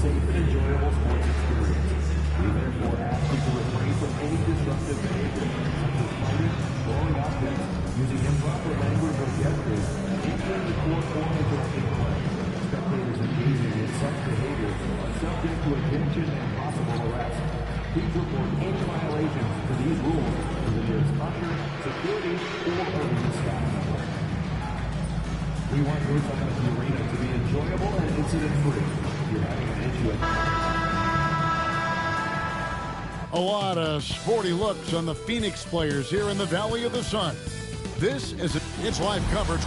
safe and enjoyable sports experience. We therefore ask you to refrain from any disruptive behavior, such as fighting, blowing objects, using improper language or gestures, entering the court or interrupting play. Spectators engaging in such behavior are subject to detention and possible arrest. Please report any violations to these rules to the nearest usher, security, or arena staff member. We want your time at the arena to be enjoyable and incident-free. If you're having an issue A lot of sporty looks on the Phoenix players here in the Valley of the Sun. This is its live coverage.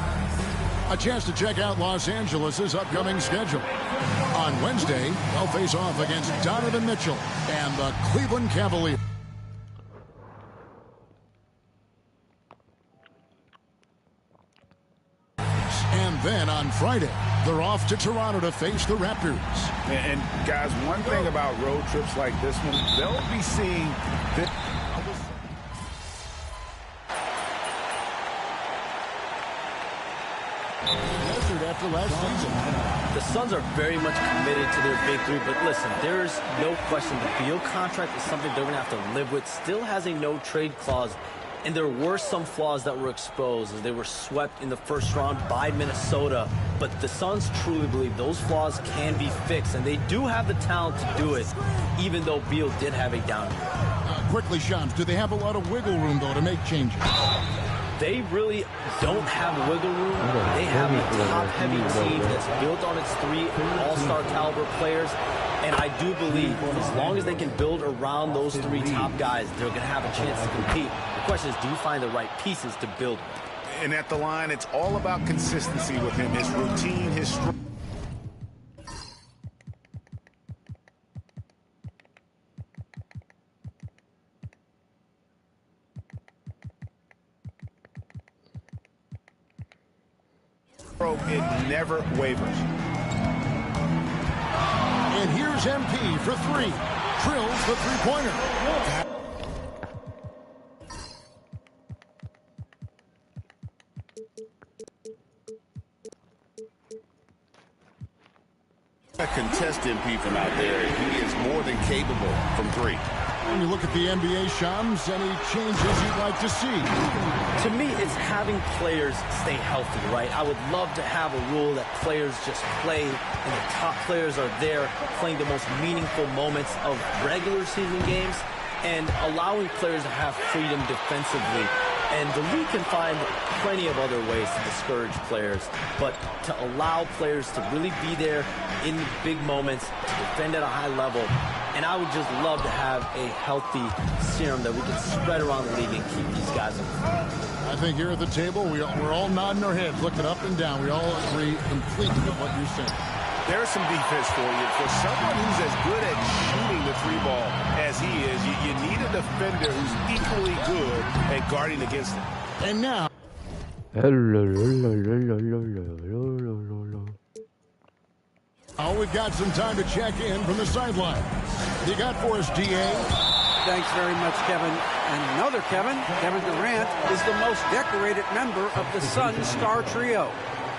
A chance to check out Los Angeles' upcoming schedule. On Wednesday, they'll face off against Donovan Mitchell and the Cleveland Cavaliers. And then on Friday, they're off to Toronto to face the Raptors. And guys, one thing about road trips like this one, they'll be seeing this. After last season. The Suns are very much committed to their big three, but listen, there's no question the Beal contract is something they're going to have to live with. Still has a no-trade clause, and there were some flaws that were exposed as they were swept in the first round by Minnesota. But the Suns truly believe those flaws can be fixed, and they do have the talent to do it, even though Beal did have a down year. Quickly, Shams, do they have a lot of wiggle room, though, to make changes? They really don't have wiggle room. They have a top-heavy team that's built on its three all-star caliber players. And I do believe as long as they can build around those three top guys, they're going to have a chance to compete. The question is, do you find the right pieces to build? And at the line, it's all about consistency with him. His routine, his strength. It never wavers. And here's MP for three. Drills the three-pointer. A contest MP from out there. He is more than capable from three. When you look at the NBA, Shams, any changes you'd like to see? To me, it's having players stay healthy, right? I would love to have a rule that players just play, and the top players are there playing the most meaningful moments of regular season games, and allowing players to have freedom defensively. And the league can find plenty of other ways to discourage players, but to allow players to really be there in the big moments, to defend at a high level. And I would just love to have a healthy serum that we can spread around the league and keep these guys in front. I think here at the table, we're all nodding our heads, looking up and down. We all agree completely with what you're saying. There's some defense for you. For someone who's as good at shooting the three ball as he is, you need a defender who's equally good at guarding against him. And now... Oh, we've got some time to check in from the sideline. You got for us, DA? Thanks very much, Kevin. And another Kevin, Kevin Durant, is the most decorated member of the Suns star trio.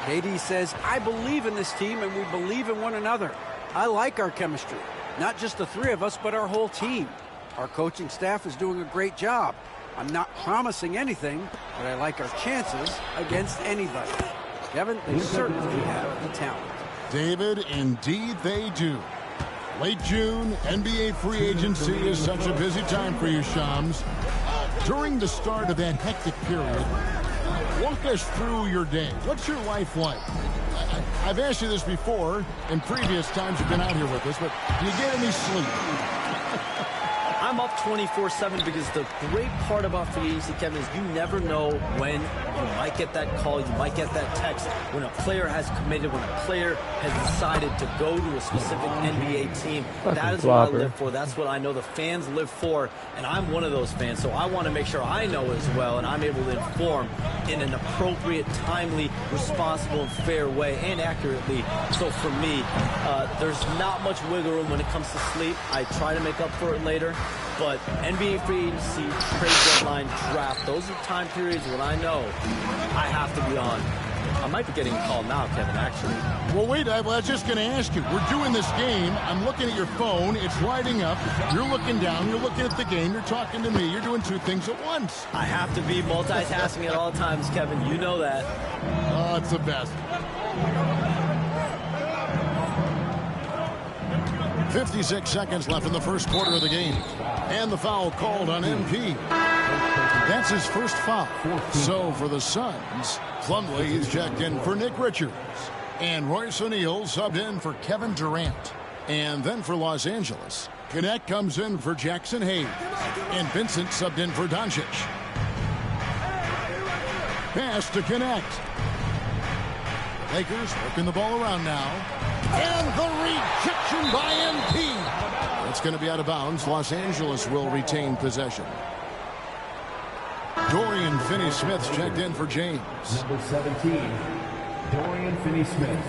KD says, I believe in this team and we believe in one another. I like our chemistry. Not just the three of us, but our whole team. Our coaching staff is doing a great job. I'm not promising anything, but I like our chances against anybody. Kevin, they certainly have the talent. David, indeed they do. Late June, NBA free agency is such a busy time for you, Shams. During the start of that hectic period, walk us through your day. What's your life like? I've asked you this before in previous times you've been out here with us, but do you get any sleep? I'm up 24/7 because the great part about free agency, Kevin, is you never know when you might get that call, you might get that text. When a player has committed, when a player has decided to go to a specific NBA team, that is what I live for. That's what I know the fans live for, and I'm one of those fans. So I want to make sure I know as well, and I'm able to inform in an appropriate, timely, responsible, and fair way, and accurately. So for me, there's not much wiggle room when it comes to sleep. I try to make up for it later. But NBA free agency, trade deadline, draft, those are time periods when I know I have to be on. I might be getting a call now, Kevin, actually. Well, wait, I was just going to ask you. We're doing this game. I'm looking at your phone. It's lighting up. You're looking down. You're looking at the game. You're talking to me. You're doing two things at once. I have to be multitasking at all times, Kevin. You know that. Oh, it's the best. 56 seconds left in the first quarter of the game. And the foul called on MP. That's his first foul. So for the Suns, Plumlee is checked in for Nick Richards. And Royce O'Neal subbed in for Kevin Durant. And then for Los Angeles, Connect comes in for Jackson Hayes. And Vincent subbed in for Doncic. Pass to Connect. Lakers working the ball around now. And the rejection by MP. It's going to be out of bounds. Los Angeles will retain possession. Dorian Finney-Smith checked in for James. Number 17, Dorian Finney-Smith.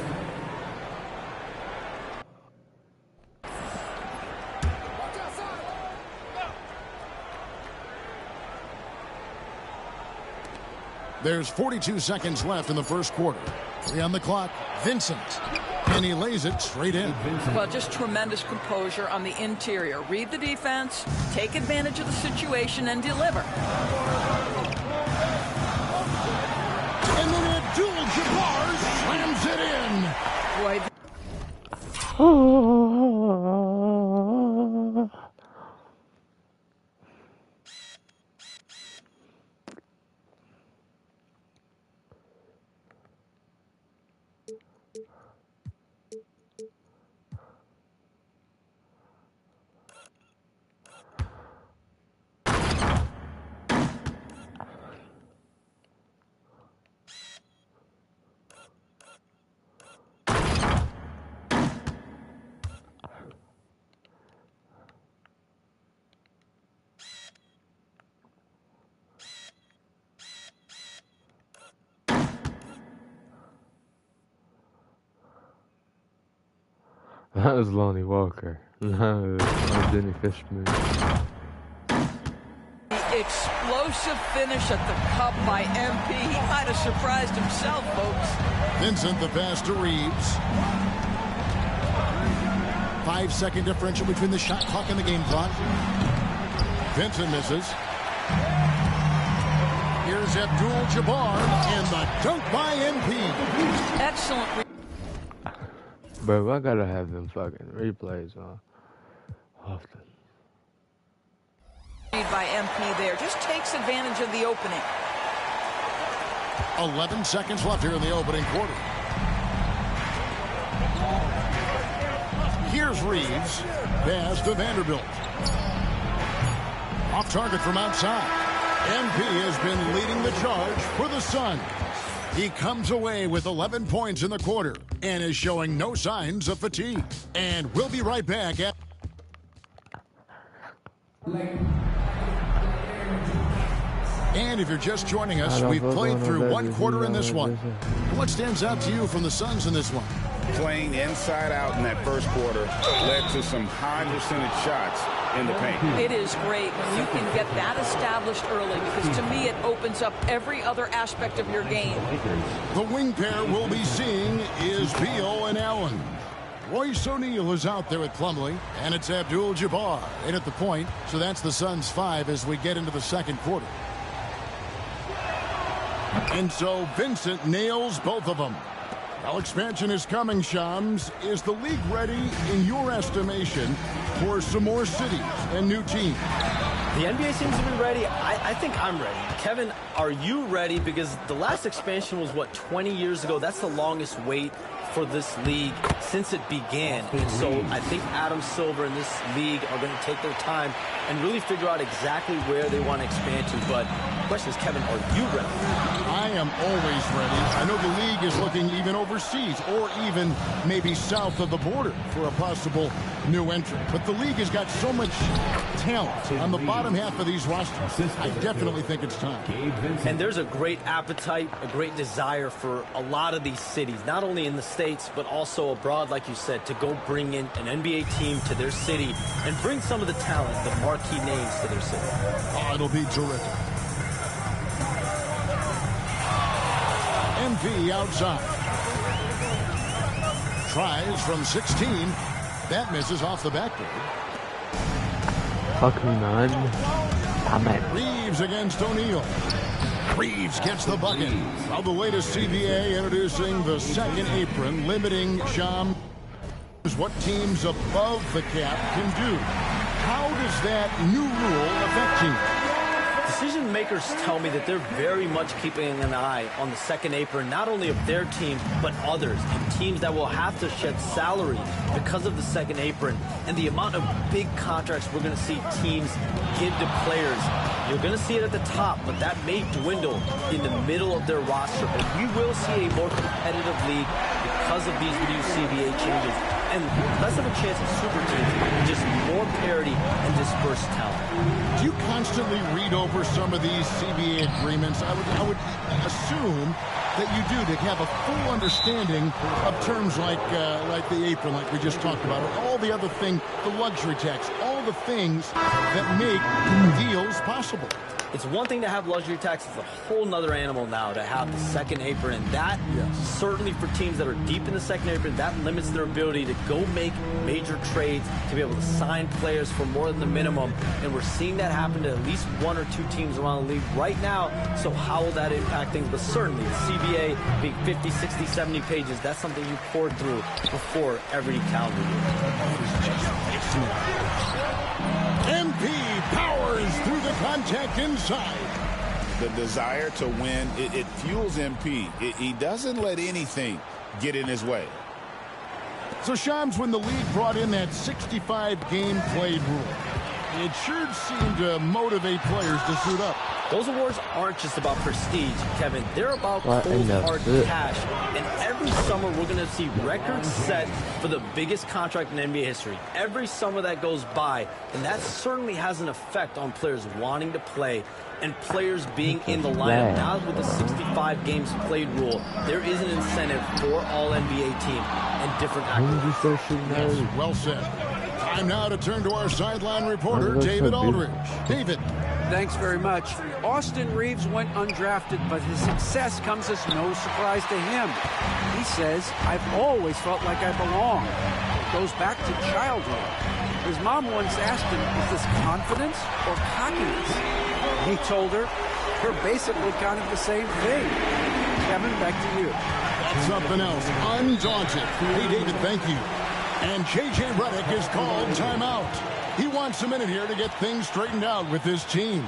There's 42 seconds left in the first quarter. 3 on the clock. Vincent. And he lays it straight in. Well, just tremendous composure on the interior. Read the defense, take advantage of the situation, and deliver. And then Abdul-Jabbar slams it in. Boy, that was Lonnie Walker. That was Denny Fishman. explosive finish at the cup by MP. He might have surprised himself, folks. Vincent, the pass to Reeves. 5-second differential between the shot clock and the game clock. Vincent misses. Here's Abdul-Jabbar and the dunk by MP. Excellent. Bro, I gotta have them fucking replays on often. By MP there. Just takes advantage of the opening. 11 seconds left here in the opening quarter. Here's Reeves. Pass to Vanderbilt. Off target from outside. MP has been leading the charge for the Suns. He comes away with 11 points in the quarter and is showing no signs of fatigue. And we'll be right back at... And if you're just joining us, we've played through one quarter in this one. What stands out to you from the Suns in this one? Playing inside out in that first quarter led to some high percentage shots in the paint. It is great when you can get that established early, because to me it opens up every other aspect of your game. The wing pair we'll be seeing is Beal and Allen. Royce O'Neal is out there at Plumlee, and it's Abdul-Jabbar in at the point. So that's the Suns' 5 as we get into the second quarter. And so Vincent nails both of them. Now expansion is coming, Shams. Is the league ready, in your estimation, for some more cities and new teams? The NBA seems to be ready. I think I'm ready. Kevin, are you ready? Because the last expansion was, what, 20 years ago? That's the longest wait for this league since it began. And so I think Adam Silver and this league are going to take their time and really figure out exactly where they want to expand to. But the question is, Kevin, are you ready? I am always ready. I know the league is looking even overseas or even maybe south of the border for a possible new entrant. But the league has got so much talent on the bottom half of these rosters. I definitely think it's time. And there's a great appetite, a great desire for a lot of these cities, not only in the States, but also abroad, like you said, to go bring in an NBA team to their city and bring some of the talent, the marquee names to their city. Oh, it'll be terrific. And MP outside. Tries from 16. That misses off the backboard. Fuck me, man. Damn it. Reeves against O'Neal. Reeves gets the bucket. Of the latest CBA introducing the second apron, limiting Sham what teams above the cap can do. How does that new rule affect teams? Decision makers tell me that they're very much keeping an eye on the second apron, not only of their team, but others, and teams that will have to shed salary because of the second apron and the amount of big contracts we're going to see teams give to players. You're going to see it at the top, but that may dwindle in the middle of their roster. And we will see a more competitive league because of these new CBA changes. And less of a chance of super teams, just more parity and dispersed talent. Do you constantly read over some of these CBA agreements? I would assume that you do, to have a full understanding of terms like the apron, like we just talked about, or all the other things, the luxury tax, all the things that make deals possible. It's one thing to have luxury tax. It's a whole nother animal now to have the second apron. And that, certainly for teams that are deep in the second apron, that limits their ability to go make major trades, to be able to sign players for more than the minimum. And we're seeing that happen to at least one or two teams around the league right now. So how will that impact things? But certainly the CBA being 50, 60, 70 pages, that's something you pour through before every calendar year. MP powers through the contact inside. The desire to win, it fuels MP. He doesn't let anything get in his way. So, Shams, when the league brought in that 65-game played rule, it sure seemed to motivate players to suit up. Those awards aren't just about prestige, Kevin. They're about cold hard cash. And every summer, we're going to see records set for the biggest contract in NBA history. Every summer that goes by, and that certainly has an effect on players wanting to play and players being in the lineup. Now with the 65 games played rule, there is an incentive for all NBA teams and different activities. Well said. Time now to turn to our sideline reporter, David Aldridge. David. Thanks very much. Austin Reeves went undrafted, but his success comes as no surprise to him. He says, "I've always felt like I belong." It goes back to childhood. His mom once asked him, "Is this confidence or cockiness?" He told her, "They're basically kind of the same thing." Kevin, back to you. That's something else. Undaunted. Hey, David, thank you. And J.J. Redick is called timeout. He wants a minute here to get things straightened out with his team.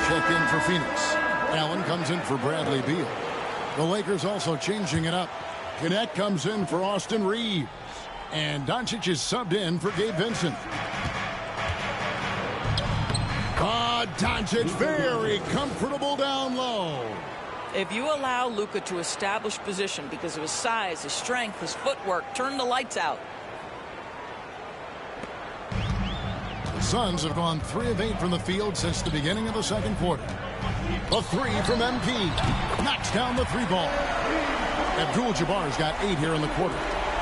Checked in for Phoenix. Allen comes in for Bradley Beal. The Lakers also changing it up. Gannett comes in for Austin Reeves. And Doncic is subbed in for Gabe Vincent. Doncic very comfortable down low. If you allow Luka to establish position because of his size, his strength, his footwork, turn the lights out. The Suns have gone 3 of 8 from the field since the beginning of the second quarter. A three from MP. Knocks down the three ball. Abdul-Jabbar's got 8 here in the quarter.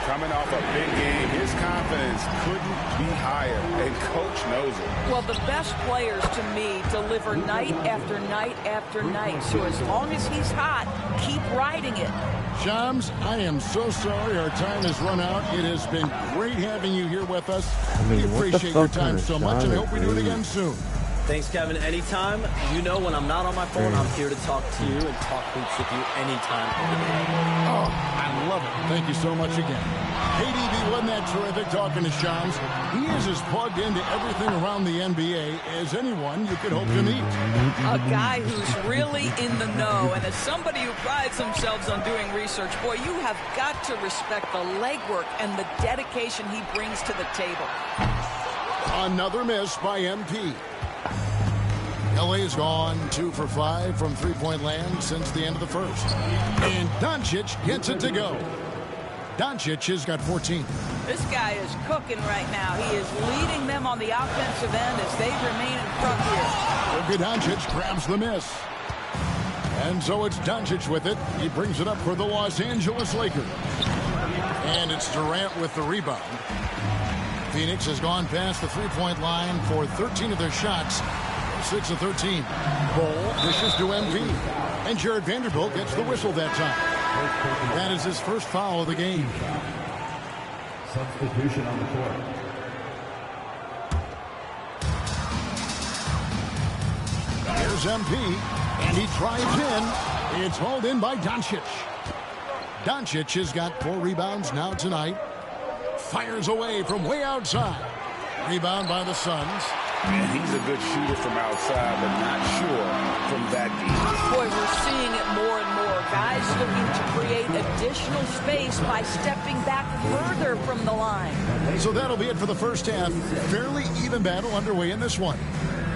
Coming off a big game, his confidence couldn't be higher, and Coach knows it. Well, the best players, to me, deliver night after night after night. So as long as he's hot, keep riding it. Shams, I am so sorry our time has run out. It has been great having you here with us. We appreciate your time so much and hope we do it again soon. Thanks, Kevin. Anytime. You know, when I'm not on my phone, I'm here to talk to you and talk hoops with you anytime. Oh, I love it. Thank you so much again. Hey, DB, wasn't that terrific talking to Shams? He is as plugged into everything around the NBA as anyone you could hope to meet. A guy who's really in the know, and as somebody who prides themselves on doing research, boy, you have got to respect the legwork and the dedication he brings to the table. Another miss by MP. LA's gone 2 for 5 from three-point land since the end of the first. And Doncic gets it to go. Doncic has got 14. This guy is cooking right now. He is leading them on the offensive end as they remain in front here. Luka Doncic grabs the miss. And so it's Doncic with it. He brings it up for the Los Angeles Lakers. And it's Durant with the rebound. Phoenix has gone past the three-point line for 13 of their shots. 6 of 13. Ball dishes to MP. And Jared Vanderbilt gets the whistle that time. That is his first foul of the game. Substitution on the court. Here's MP, and he drives in. It's hauled in by Doncic. Doncic has got 4 rebounds now tonight. Fires away from way outside. Rebound by the Suns. And he's a good shooter from outside, but not sure from that deep. Boy, we're seeing it more and more. Guys looking to create additional space by stepping back further from the line. So that'll be it for the first half. Fairly even battle underway in this one.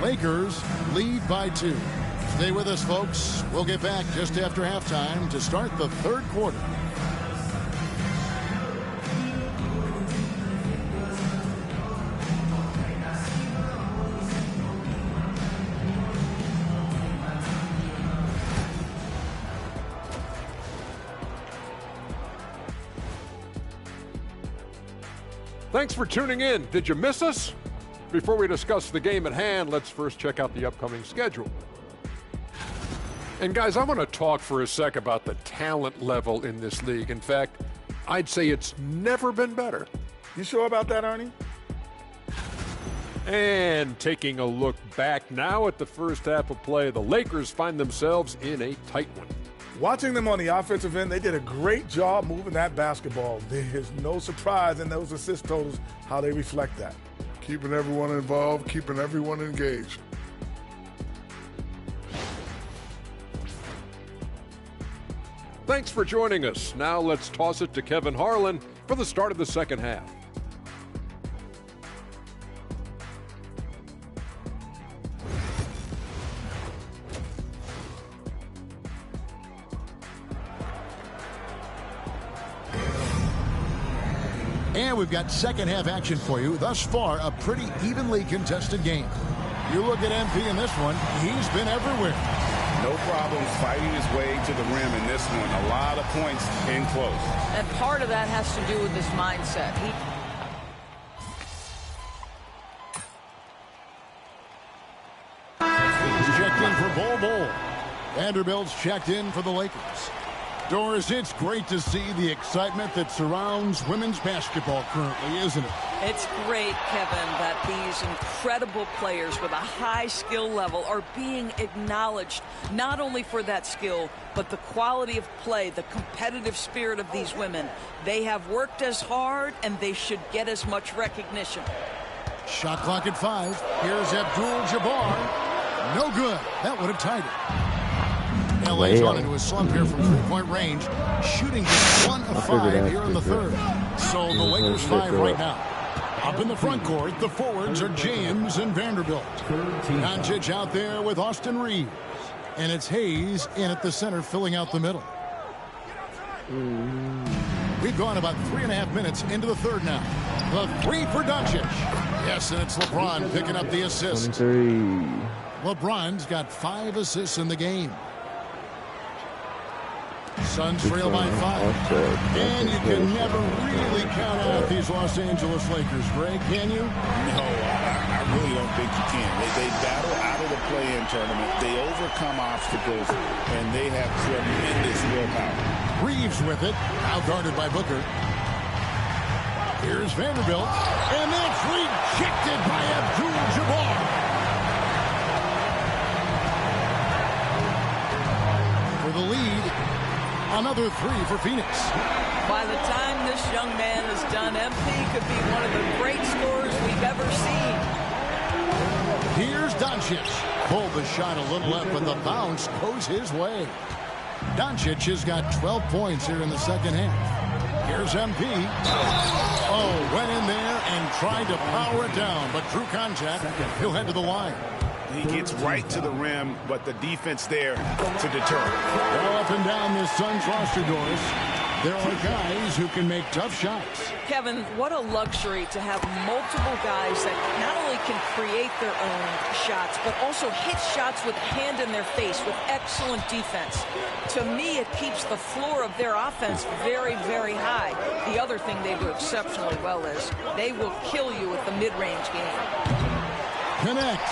Lakers lead by 2. Stay with us, folks. We'll get back just after halftime to start the third quarter. Thanks for tuning in. Did you miss us? Before we discuss the game at hand, let's first check out the upcoming schedule. And guys, I want to talk for a sec about the talent level in this league. In fact, I'd say it's never been better. You sure about that, Ernie? And taking a look back now at the first half of play, the Lakers find themselves in a tight one. Watching them on the offensive end, they did a great job moving that basketball. There's no surprise in those assist totals how they reflect that. Keeping everyone involved, keeping everyone engaged. Thanks for joining us. Now let's toss it to Kevin Harlan for the start of the second half. And we've got second half action for you. Thus far, a pretty evenly contested game. You look at MP in this one, he's been everywhere. No problem fighting his way to the rim in this one. A lot of points in close. And part of that has to do with his mindset. He's checked in for Bol. Vanderbilt's checked in for the Lakers. Doris, it's great to see the excitement that surrounds women's basketball currently, isn't it? It's great, Kevin, that these incredible players with a high skill level are being acknowledged, not only for that skill, but the quality of play, the competitive spirit of these women. They have worked as hard, and they should get as much recognition. Shot clock at 5. Here's Abdul-Jabbar. No good. That would have tied it. LA's gone into a slump here from three-point range, shooting just 1 of 5 here in the third. So the Lakers 5 right now. Up in the front court, the forwards are James and Vanderbilt. Doncic out there with Austin Reeves. And it's Hayes in at the center, filling out the middle. We've gone about 3.5 minutes into the third now. The 3 for Doncic. Yes, and it's LeBron picking up the assist. 23. LeBron's got 5 assists in the game. Suns trail by 5. And you can never really count out these Los Angeles Lakers, Greg, can you? No, I really don't think you can. They battle out of the play-in tournament. They overcome obstacles, and they have tremendous willpower. Reeves with it, now guarded by Booker. Here's Vanderbilt, and that's rejected by Abdul-Jabbar. For the lead. Another 3 for Phoenix. By the time this young man is done, MP could be one of the great scorers we've ever seen. Here's Doncic. Pulled the shot a little left, but the bounce goes his way. Doncic has got 12 points here in the second half. Here's MP. Oh, went in there and tried to power it down, but through contact, he'll head to the line. He gets right to the rim, but the defense there to deter. Well, up and down this Suns roster, Doris. There are guys who can make tough shots. Kevin, what a luxury to have multiple guys that not only can create their own shots, but also hit shots with a hand in their face with excellent defense. To me, it keeps the floor of their offense very, very high. The other thing they do exceptionally well is they will kill you with the mid-range game. Connect.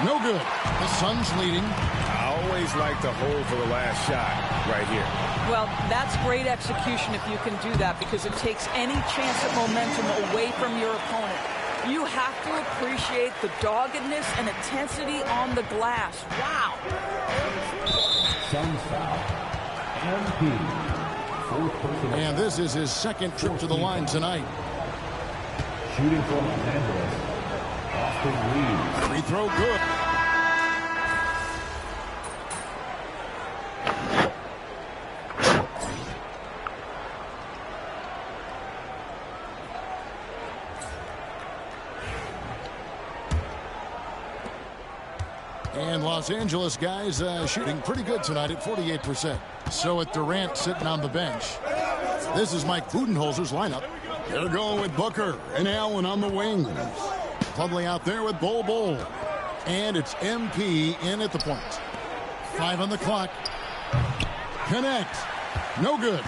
No good. The Suns leading. I always like to hold for the last shot right here. Well, that's great execution if you can do that, because it takes any chance at momentum away from your opponent. You have to appreciate the doggedness and intensity on the glass. Wow. Suns foul. MP. And this is his second trip to the line tonight. Shooting from Los Angeles. Austin Reeves. Free throw good. And Los Angeles guys shooting pretty good tonight at 48%. So at Durant sitting on the bench. This is Mike Budenholzer's lineup. They're going with Booker and Allen on the wings. Plumlee out there with Bol. And it's MP in at the point. 5 on the clock. Connect. No good.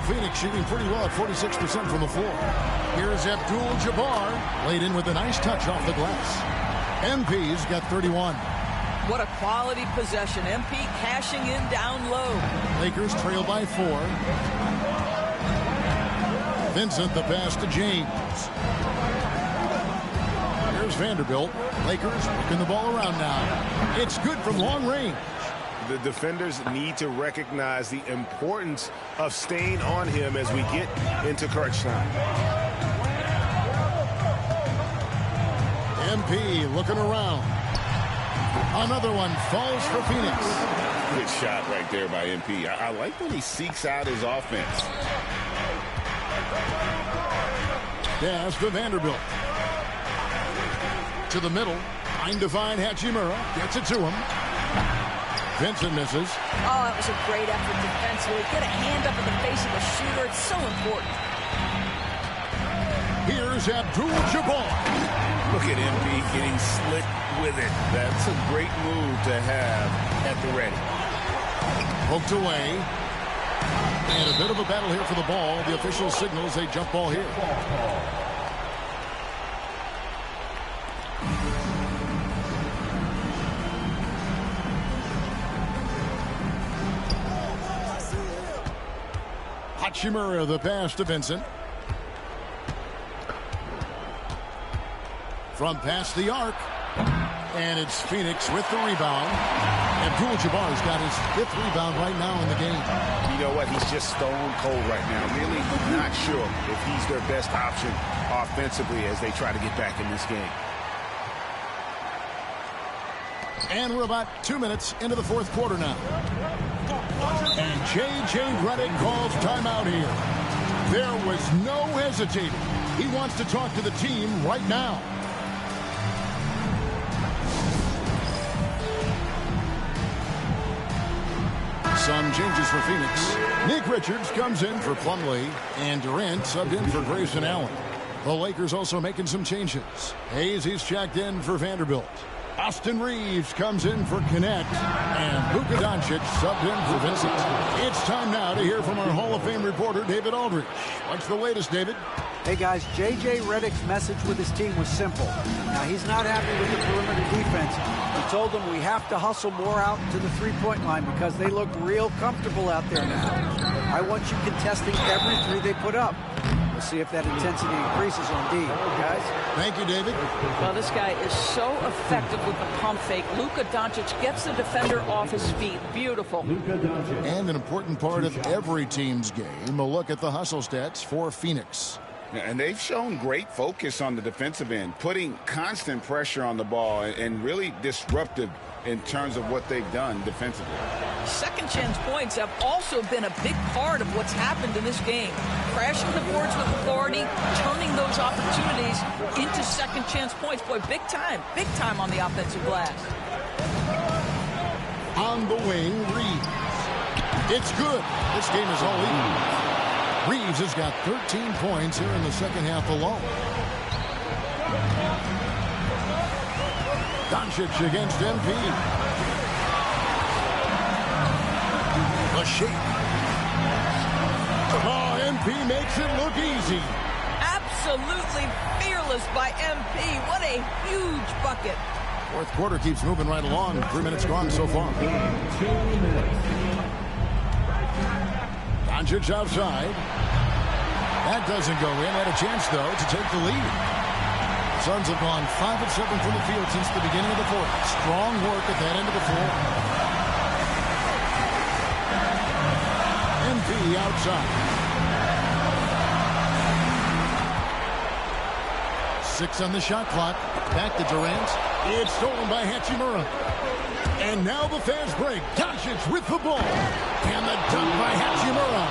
Phoenix shooting pretty well at 46% from the floor. Here's Abdul-Jabbar. Laid in with a nice touch off the glass. MP's got 31. What a quality possession. MP cashing in down low. Lakers trail by 4. Vincent the pass to James. Here's Vanderbilt. Lakers working the ball around now. It's good from long range. The defenders need to recognize the importance of staying on him as we get into crunch time. MP looking around. Another one falls for Phoenix. Good shot right there by MP. I like when he seeks out his offense. Pass to Vanderbilt. To the middle. Trying to find Hachimura. Gets it to him. Vincent misses. Oh, that was a great effort defensively. Get a hand up in the face of the shooter. It's so important. Here's Abdul-Jabbar. Look at MP getting slick with it. That's a great move to have at the ready. Poked away. And a bit of a battle here for the ball. The official signals a jump ball here. Hachimura the pass to Vincent. From past the arc. And it's Phoenix with the rebound. Abdul-Jabbar's got his 5th rebound right now in the game. You know what? He's just stone cold right now. Really not sure if he's their best option offensively as they try to get back in this game. And we're about 2 minutes into the 4th quarter now. And J.J. Redick calls timeout here. There was no hesitating. He wants to talk to the team right now. Some changes for Phoenix. Nick Richards comes in for Plumlee, and Durant subbed in for Grayson Allen. The Lakers also making some changes. He's checked in for Vanderbilt. Austin Reeves comes in for Connect, and Luka Doncic subbed in for Vincent. It's time now to hear from our Hall of Fame reporter, David Aldridge. What's the latest, David? Hey, guys, J.J. Redick's message with his team was simple. Now, he's not happy with the perimeter defense. He told them we have to hustle more out to the three-point line because they look real comfortable out there now. I want you contesting every three they put up. We'll see if that intensity increases on D. Guys? Thank you, David. Well, this guy is so effective with the pump fake. Luka Doncic gets the defender off his feet. Beautiful. And an important part of every team's game, a look at the hustle stats for Phoenix. And they've shown great focus on the defensive end, putting constant pressure on the ball and really disruptive in terms of what they've done defensively. Second chance points have also been a big part of what's happened in this game. Crashing the boards with authority, turning those opportunities into second chance points. Boy, big time on the offensive glass. On the wing, Reeves. It's good. This game is all even. Reeves has got 13 points here in the second half alone. Doncic against MP. The shake. Oh, MP makes it look easy. Absolutely fearless by MP. What a huge bucket. Fourth quarter keeps moving right along. 3 minutes gone so far. Doncic outside. That doesn't go in. Had a chance, though, to take the lead. Suns have gone 5 of 7 from the field since the beginning of the fourth. Strong work at that end of the floor. MP outside. 6 on the shot clock. Back to Durant. It's stolen by Hachimura. And now the fast break. Doncic with the ball. And the dunk by Hachimura.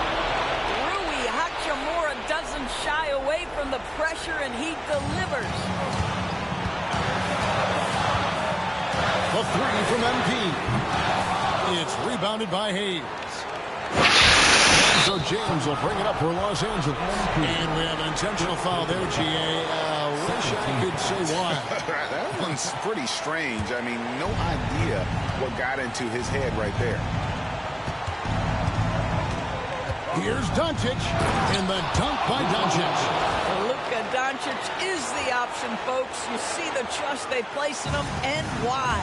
Rui Hachimura doesn't shy away from the pressure, and he delivers. The 3 from MP. It's rebounded by Hayes. So James will bring it up for Los Angeles. And we have an intentional foul there, G.A. Wish I could say why. That one's pretty strange. I mean, no idea what got into his head right there. Here's Doncic. And the dunk by Doncic. Luka Doncic is the option, folks. You see the trust they place in him and why.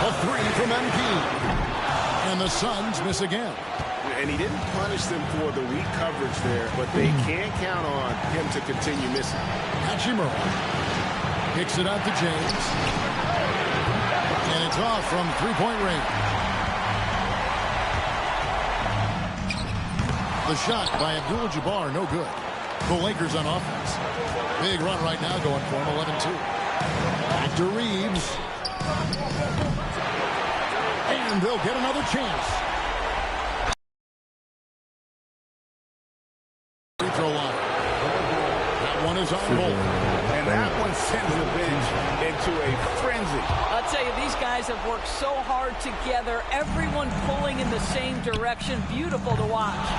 A 3 from MP. And the Suns miss again. And he didn't punish them for the weak coverage there, but they can't count on him to continue missing. Hachimura kicks it out to James. And it's off from three-point range. The shot by Abdul-Jabbar, no good. The Lakers on offense. Big run right now going for him, 11-2. Back to Reeves. And they'll get another chance. Free throw line. That one is on goal. And that one sends the bench into a frenzy. I'll tell you, these guys have worked so hard together. Everyone pulling in the same direction. Beautiful to watch.